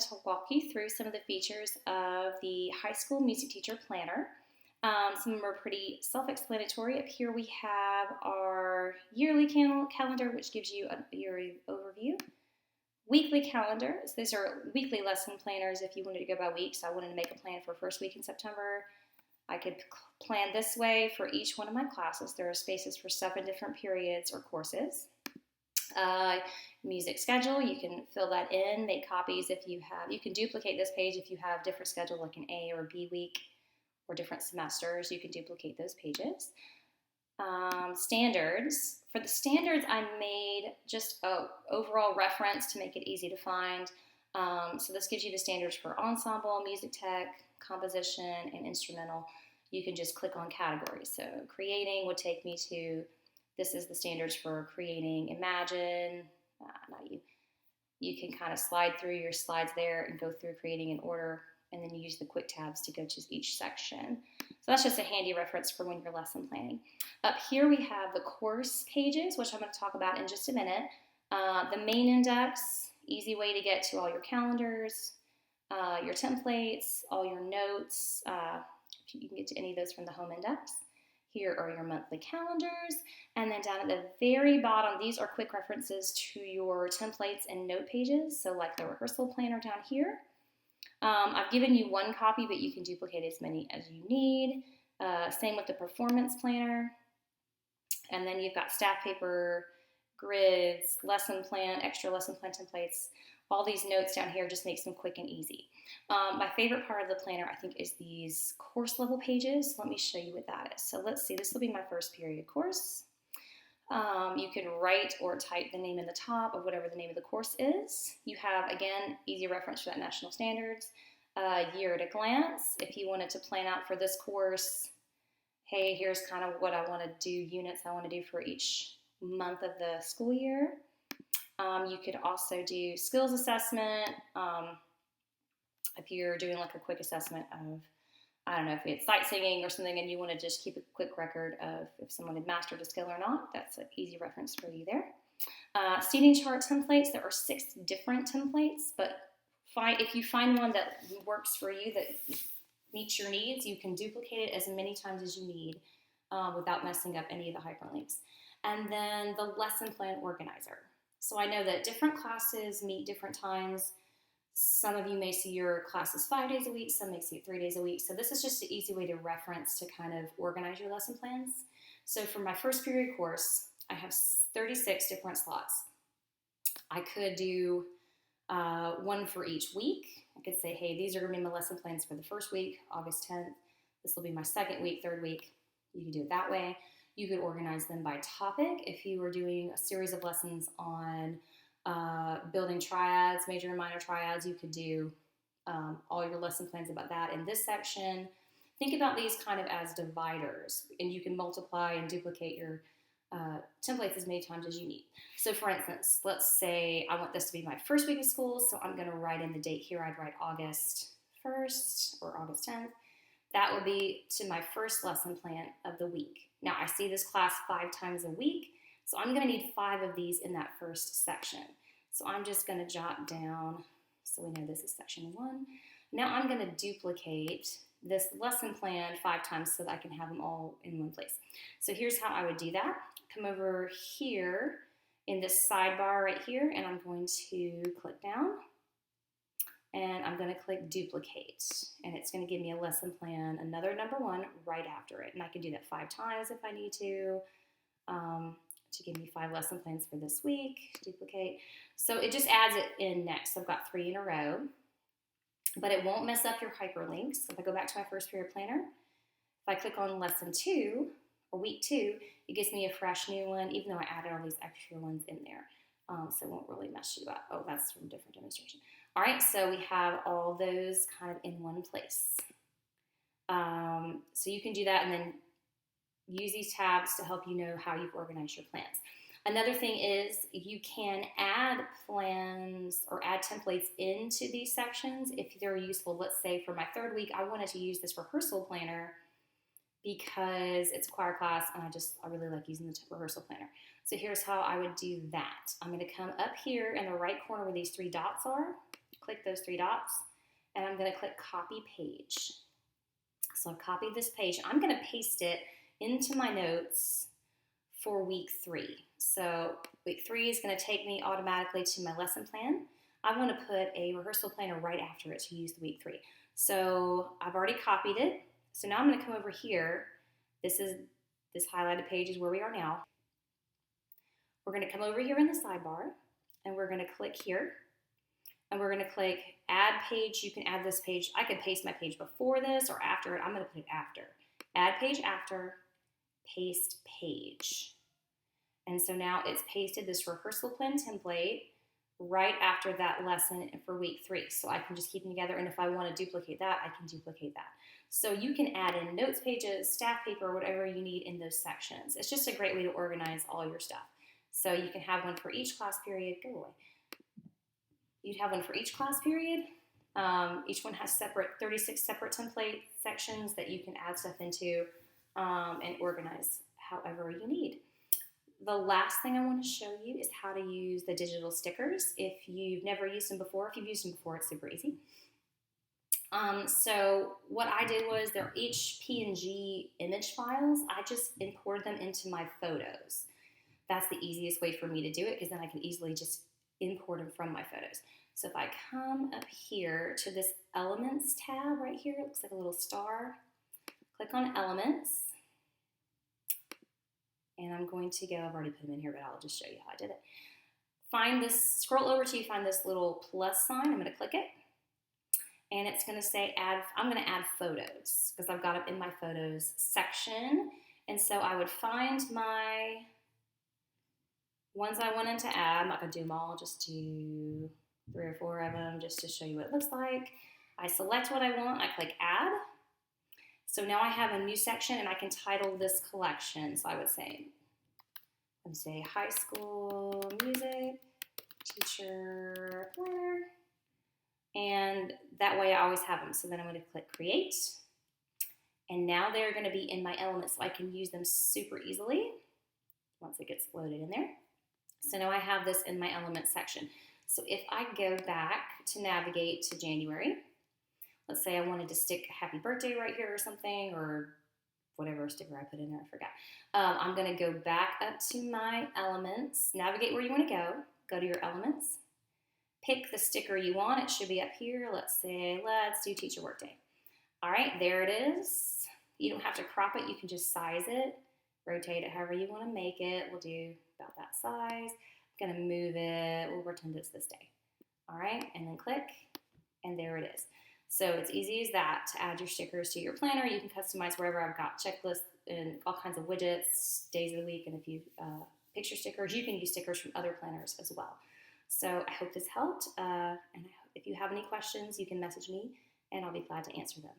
to walk you through some of the features of the High School Music Teacher Planner. Some of them are pretty self-explanatory. Up here we have our yearly calendar, which gives you a yearly overview. Weekly calendar. So these are weekly lesson planners if you wanted to go by week. So I wanted to make a plan for first week in September. I could plan this way for each one of my classes. There are spaces for 7 different periods or courses. Music schedule, you can fill that in, make copies if you have. You can duplicate this page if you have different schedule like an A or B week or different semesters. You can duplicate those pages. Standards. For the standards, I made just an overall reference to make it easy to find. So this gives you the standards for ensemble, music tech, composition, and instrumental. You can just click on categories. So creating would take me to, this is the standards for creating Imagine. You can kind of slide through your slides there and go through creating in order, and then you use the quick tabs to go to each section. So that's just a handy reference for when you're lesson planning. Up here we have the course pages, which I'm going to talk about in just a minute. The main index, easy way to get to all your calendars, your templates, all your notes. You can get to any of those from the home index. Here are your monthly calendars. And then down at the very bottom, these are quick references to your templates and note pages. So like the rehearsal planner down here. I've given you one copy, but you can duplicate as many as you need. Same with the performance planner. And then you've got staff paper, grids, lesson plan, extra lesson plan templates. All these notes down here just makes them quick and easy. My favorite part of the planner, I think, is these course level pages. Let me show you what that is. So let's see, this will be my first period course. You can write or type the name in the top of whatever the name of the course is. You have, again, easy reference for that national standards. Year at a glance. If you wanted to plan out for this course, hey, here's kind of what I want to do, units I want to do for each month of the school year. You could also do skills assessment. If you're doing like a quick assessment of, I don't know, if we had sight singing or something and you want to just keep a quick record of if someone had mastered a skill or not, that's an easy reference for you there. Seating chart templates, there are 6 different templates, but if you find one that works for you, that meets your needs, you can duplicate it as many times as you need without messing up any of the hyperlinks. And then the lesson plan organizer. So I know that different classes meet different times. Some of you may see your classes 5 days a week, some may see it 3 days a week. So this is just an easy way to reference to kind of organize your lesson plans. So for my first period course, I have 36 different slots. I could do one for each week. I could say, hey, these are going to be my lesson plans for the first week, August 10th. This will be my second week, third week. You can do it that way. You could organize them by topic. If you were doing a series of lessons on building triads, major and minor triads, you could do all your lesson plans about that in this section. Think about these kind of as dividers, and you can multiply and duplicate your templates as many times as you need. So for instance, let's say I want this to be my first week of school, so I'm going to write in the date here. I'd write August 1st or August 10th. That would be to my first lesson plan of the week. Now, I see this class 5 times a week, so I'm going to need 5 of these in that first section. So I'm just going to jot down, so we know this is section 1. Now I'm going to duplicate this lesson plan 5 times so that I can have them all in one place. So here's how I would do that. Come over here in this sidebar right here, and I'm going to click down. And I'm going to click duplicate, and it's going to give me a lesson plan, another number 1 right after it. And I can do that 5 times if I need to give me 5 lesson plans for this week, duplicate. So it just adds it in next. I've got 3 in a row, but it won't mess up your hyperlinks. If I go back to my first period planner, if I click on lesson 2 or week 2, it gives me a fresh new one, even though I added all these extra ones in there. So it won't really mess you up. Oh, that's from a different demonstration. All right, so we have all those kind of in one place. So you can do that and then use these tabs to help you know how you've organized your plans. Another thing is you can add plans or add templates into these sections if they're useful. Let's say for my 3rd week, I wanted to use this rehearsal planner because it's a choir class and I really like using the rehearsal planner. So here's how I would do that. I'm going to come up here in the right corner where these 3 dots are. click those three dots, and I'm going to click copy page. So I've copied this page. I'm going to paste it into my notes for week 3. So week 3 is going to take me automatically to my lesson plan. I want to put a rehearsal planner right after it to use the week 3. So I've already copied it. So now I'm going to come over here. This highlighted page is where we are now. We're going to come over here in the sidebar, and we're going to click here. And we're going to click add page. You can add this page. I could paste my page before this or after it. I'm going to put it after. Add page after, paste page. And so now it's pasted this rehearsal plan template right after that lesson for week 3. So I can just keep them together. And if I want to duplicate that, I can duplicate that. So you can add in notes pages, staff paper, whatever you need in those sections. It's just a great way to organize all your stuff. So you can have one for each class period. Go away. You'd have one for each class period. Each one has 36 separate template sections that you can add stuff into and organize however you need. The last thing I want to show you is how to use the digital stickers. If you've never used them before, if you've used them before, it's super easy. So what I did was they're each PNG image files. I just imported them into my photos. That's the easiest way for me to do it because then I can easily just import them from my photos. So if I come up here to this Elements tab right here, it looks like a little star. Click on Elements. And I'm going to go, I've already put them in here, but I'll just show you how I did it. Scroll over till you find this little plus sign. I'm going to click it. And it's going to say I'm going to add photos because I've got it in my photos section. And so I would find my ones I wanted to add. I'm not going to do them all, just do 3 or 4 of them just to show you what it looks like. I select what I want. I click add. So now I have a new section and I can title this collection. So I would say high school music teacher planner. And that way I always have them. So then I'm going to click create. And now they're going to be in my elements so I can use them super easily once it gets loaded in there. So now I have this in my elements section. So if I go back to navigate to January, let's say I wanted to stick happy birthday right here or something, or whatever sticker I put in there, I forgot. I'm going to go back up to my elements, navigate where you want to go to your elements, pick the sticker you want. It should be up here. Let's do teacher workday. All right, there it is. You don't have to crop it. You can just size it, rotate it however you want to make it. We'll do about that size. I'm going to move it. We'll pretend it's this day. All right, and then click, and there it is. So it's easy as that to add your stickers to your planner. You can customize wherever. I've got checklists and all kinds of widgets, days of the week, and a few picture stickers. You can use stickers from other planners as well. So I hope this helped, and if you have any questions, you can message me, and I'll be glad to answer them.